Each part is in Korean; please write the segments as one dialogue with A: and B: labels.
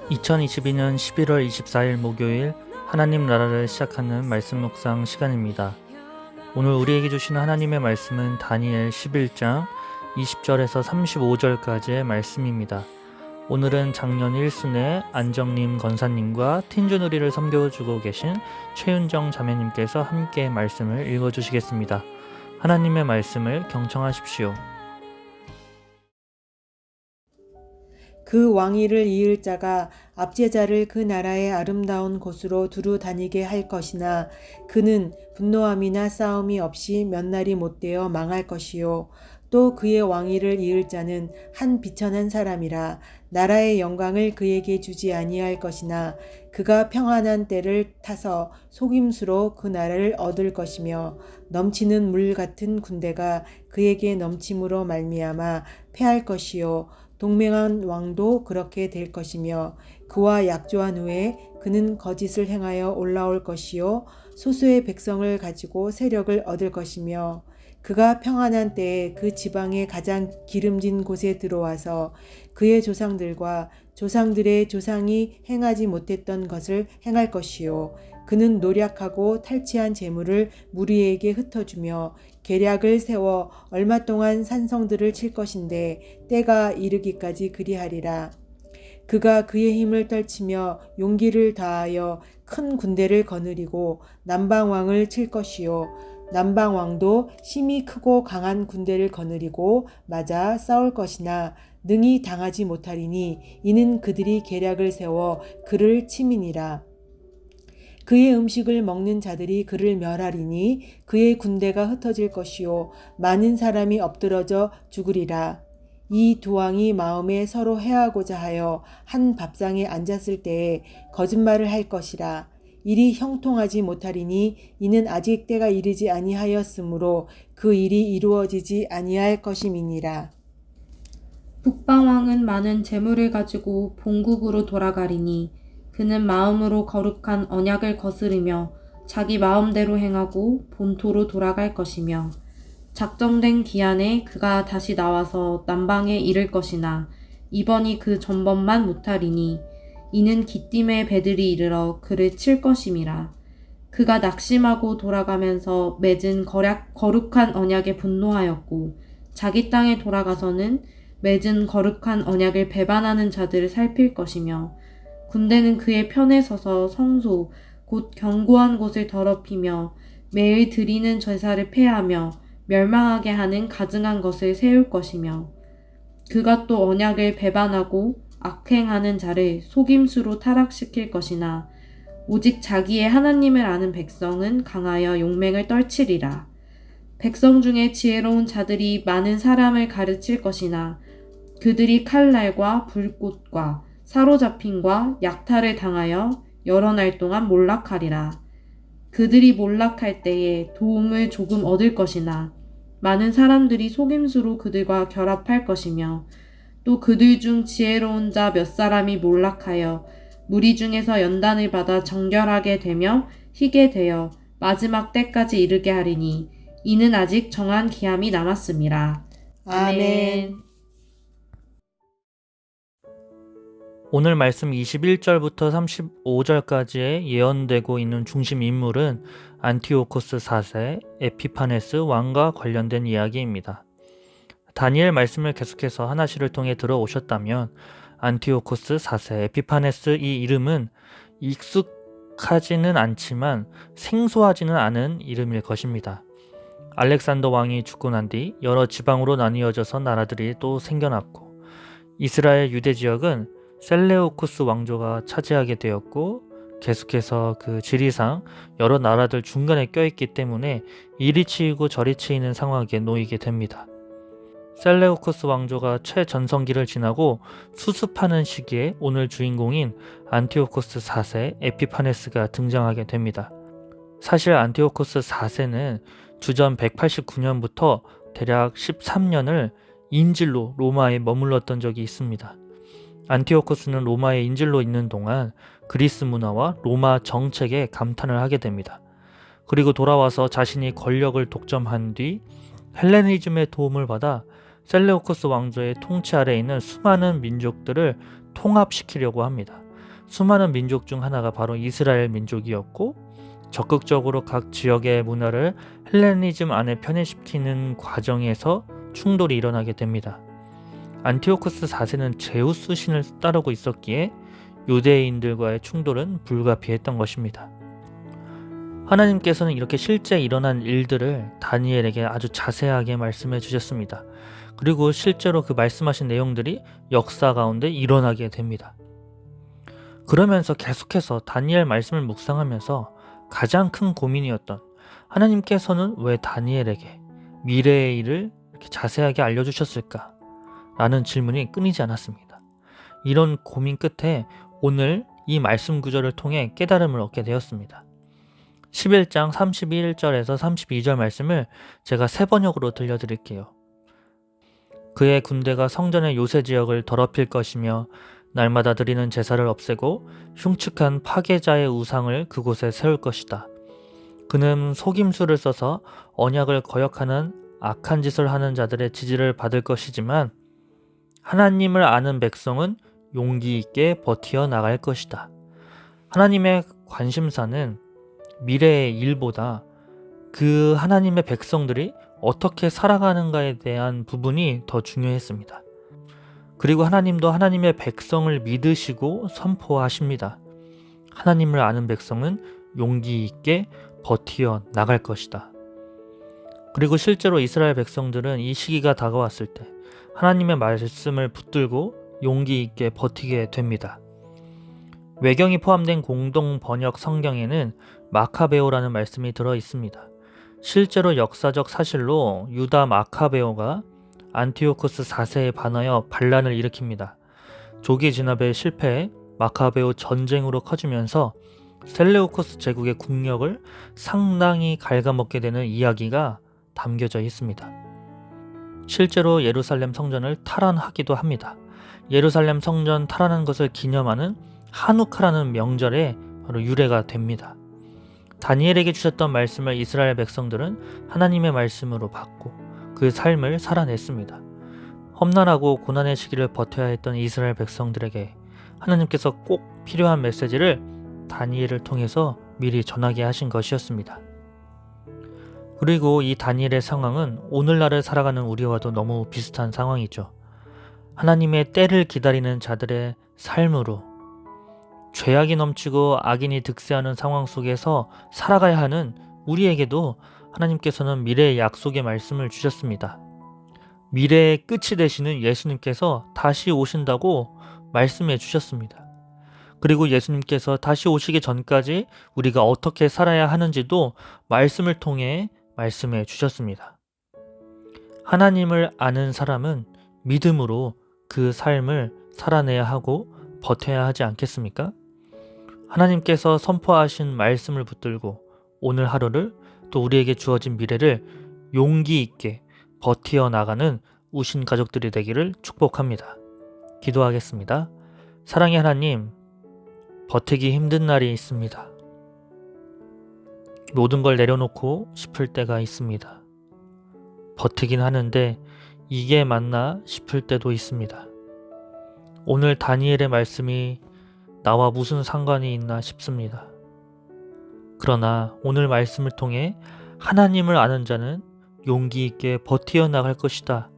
A: 2022년 11월 24일 목요일 하나님 나라를 시작하는 말씀 묵상 시간입니다. 오늘 우리에게 주시는 하나님의 말씀은 다니엘 11장 20절에서 35절까지의 말씀입니다. 오늘은 작년 1순회 안정님 권사님과 tin주누리를 섬겨주고 계신 최윤정 자매님께서 함께 말씀을 읽어주시겠습니다. 하나님의 말씀을 경청하십시오.
B: 그 왕위를 이을 자가 압제자를 그 나라의 아름다운 곳으로 두루 다니게 할 것이나 그는 분노함이나 싸움이 없이 몇 날이 못되어 망할 것이요. 또 그의 왕위를 이을 자는 한 비천한 사람이라 나라의 영광을 그에게 주지 아니할 것이나 그가 평안한 때를 타서 속임수로 그 나라를 얻을 것이며 넘치는 물 같은 군대가 그에게 넘침으로 말미암아 패할 것이요. 동맹한 왕도 그렇게 될 것이며 그와 약조한 후에 그는 거짓을 행하여 올라올 것이요 소수의 백성을 가지고 세력을 얻을 것이며 그가 평안한 때에 그 지방의 가장 기름진 곳에 들어와서 그의 조상들과 조상들의 조상이 행하지 못했던 것을 행할 것이요 그는 노략하고 탈취한 재물을 무리에게 흩어주며 계략을 세워 얼마 동안 산성들을 칠 것인데 때가 이르기까지 그리하리라. 그가 그의 힘을 떨치며 용기를 다하여 큰 군대를 거느리고 남방왕을 칠 것이요 남방왕도 힘이 크고 강한 군대를 거느리고 맞아 싸울 것이나 능히 당하지 못하리니 이는 그들이 계략을 세워 그를 침이니라. 그의 음식을 먹는 자들이 그를 멸하리니 그의 군대가 흩어질 것이요 많은 사람이 엎드러져 죽으리라. 이 두 왕이 마음에 서로 해하고자 하여 한 밥상에 앉았을 때에 거짓말을 할 것이라. 일이 형통하지 못하리니 이는 아직 때가 이르지 아니하였으므로 그 일이 이루어지지 아니할 것임이니라.
C: 북방왕은 많은 재물을 가지고 본국으로 돌아가리니 그는 마음으로 거룩한 언약을 거스르며 자기 마음대로 행하고 본토로 돌아갈 것이며 작정된 기한에 그가 다시 나와서 남방에 이를 것이나 이번이 그 전번만 못하리니 이는 기띔의 배들이 이르러 그를 칠 것임이라. 그가 낙심하고 돌아가면서 맺은 거룩한 언약에 분노하였고 자기 땅에 돌아가서는 맺은 거룩한 언약을 배반하는 자들을 살필 것이며 군대는 그의 편에 서서 성소 곧 견고한 곳을 더럽히며 매일 드리는 제사를 폐하며 멸망하게 하는 가증한 것을 세울 것이며 그가 또 언약을 배반하고 악행하는 자를 속임수로 타락시킬 것이나 오직 자기의 하나님을 아는 백성은 강하여 용맹을 떨치리라. 백성 중에 지혜로운 자들이 많은 사람을 가르칠 것이나 그들이 칼날과 불꽃과 사로잡힘과 약탈을 당하여 여러 날 동안 몰락하리라. 그들이 몰락할 때에 도움을 조금 얻을 것이나 많은 사람들이 속임수로 그들과 결합할 것이며 또 그들 중 지혜로운 자 몇 사람이 몰락하여 무리 중에서 연단을 받아 정결하게 되며 희게 되어 마지막 때까지 이르게 하리니 이는 아직 정한 기함이 남았음이라. 아멘.
A: 오늘 말씀 21절부터 35절까지에 예언되고 있는 중심 인물은 안티오코스 4세 에피파네스 왕과 관련된 이야기입니다. 다니엘 말씀을 계속해서 하나씩을 통해 들어오셨다면 안티오코스 4세 에피파네스 이 이름은 익숙하지는 않지만 생소하지는 않은 이름일 것입니다. 알렉산더 왕이 죽고 난 뒤 여러 지방으로 나뉘어져서 나라들이 또 생겨났고 이스라엘 유대 지역은 셀레우쿠스 왕조가 차지하게 되었고 계속해서 그 지리상 여러 나라들 중간에 껴있기 때문에 이리 치이고 저리 치이는 상황에 놓이게 됩니다. 셀레우쿠스 왕조가 최전성기를 지나고 수습하는 시기에 오늘 주인공인 안티오코스 4세 에피파네스가 등장하게 됩니다. 사실 안티오코스 4세는 주전 189년부터 대략 13년을 인질로 로마에 머물렀던 적이 있습니다. 안티오코스는 로마에 인질로 있는 동안 그리스 문화와 로마 정책에 감탄을 하게 됩니다. 그리고 돌아와서 자신이 권력을 독점한 뒤 헬레니즘의 도움을 받아 셀레우코스 왕조의 통치 아래에 있는 수많은 민족들을 통합시키려고 합니다. 수많은 민족 중 하나가 바로 이스라엘 민족이었고, 적극적으로 각 지역의 문화를 헬레니즘 안에 편입시키는 과정에서 충돌이 일어나게 됩니다. 안티오코스 4세는 제우스 신을 따르고 있었기에 유대인들과의 충돌은 불가피했던 것입니다. 하나님께서는 이렇게 실제 일어난 일들을 다니엘에게 아주 자세하게 말씀해 주셨습니다. 그리고 실제로 그 말씀하신 내용들이 역사 가운데 일어나게 됩니다. 그러면서 계속해서 다니엘 말씀을 묵상하면서 가장 큰 고민이었던, 하나님께서는 왜 다니엘에게 미래의 일을 이렇게 자세하게 알려주셨을까? 라는 질문이 끊이지 않았습니다. 이런 고민 끝에 오늘 이 말씀 구절을 통해 깨달음을 얻게 되었습니다. 11장 31절에서 32절 말씀을 제가 새 번역으로 들려드릴게요. 그의 군대가 성전의 요새 지역을 더럽힐 것이며 날마다 드리는 제사를 없애고 흉측한 파괴자의 우상을 그곳에 세울 것이다. 그는 속임수를 써서 언약을 거역하는 악한 짓을 하는 자들의 지지를 받을 것이지만 하나님을 아는 백성은 용기 있게 버티어 나갈 것이다. 하나님의 관심사는 미래의 일보다 그 하나님의 백성들이 어떻게 살아가는가에 대한 부분이 더 중요했습니다. 그리고 하나님도 하나님의 백성을 믿으시고 선포하십니다. 하나님을 아는 백성은 용기 있게 버티어 나갈 것이다. 그리고 실제로 이스라엘 백성들은 이 시기가 다가왔을 때 하나님의 말씀을 붙들고 용기 있게 버티게 됩니다. 외경이 포함된 공동 번역 성경에는 마카베오라는 말씀이 들어 있습니다. 실제로 역사적 사실로 유다 마카베오가 안티오코스 4세에 반하여 반란을 일으킵니다. 조기 진압에 실패해 마카베오 전쟁으로 커지면서 셀레우코스 제국의 국력을 상당히 갉아먹게 되는 이야기가 담겨져 있습니다. 실제로 예루살렘 성전을 탈환하기도 합니다. 예루살렘 성전 탈환한 것을 기념하는 하누카라는 명절에 바로 유래가 됩니다. 다니엘에게 주셨던 말씀을 이스라엘 백성들은 하나님의 말씀으로 받고 그 삶을 살아냈습니다. 험난하고 고난의 시기를 버텨야 했던 이스라엘 백성들에게 하나님께서 꼭 필요한 메시지를 다니엘을 통해서 미리 전하게 하신 것이었습니다. 그리고 이 다니엘의 상황은 오늘날을 살아가는 우리와도 너무 비슷한 상황이죠. 하나님의 때를 기다리는 자들의 삶으로 죄악이 넘치고 악인이 득세하는 상황 속에서 살아가야 하는 우리에게도 하나님께서는 미래의 약속의 말씀을 주셨습니다. 미래의 끝이 되시는 예수님께서 다시 오신다고 말씀해 주셨습니다. 그리고 예수님께서 다시 오시기 전까지 우리가 어떻게 살아야 하는지도 말씀을 통해 말씀해 주셨습니다. 하나님을 아는 사람은 믿음으로 그 삶을 살아내야 하고 버텨야 하지 않겠습니까? 하나님께서 선포하신 말씀을 붙들고 오늘 하루를 또 우리에게 주어진 미래를 용기 있게 버티어 나가는 우신 가족들이 되기를 축복합니다. 기도하겠습니다. 사랑의 하나님, 버티기 힘든 날이 있습니다. 모든 걸 내려놓고 싶을 때가 있습니다. 버티긴 하는데 이게 맞나 싶을 때도 있습니다. 오늘 다니엘의 말씀이 나와 무슨 상관이 있나 싶습니다. 그러나 오늘 말씀을 통해 하나님을 아는 자는 용기 있게 버티어 나갈 것이다.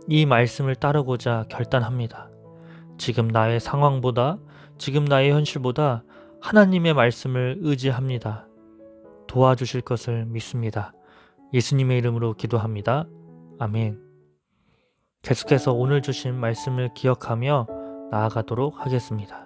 A: 이 말씀을 따르고자 결단합니다. 지금 나의 상황보다, 지금 나의 현실보다 하나님의 말씀을 의지합니다. 도와주실 것을 믿습니다. 예수님의 이름으로 기도합니다. 아멘. 계속해서 오늘 주신 말씀을 기억하며 나아가도록 하겠습니다.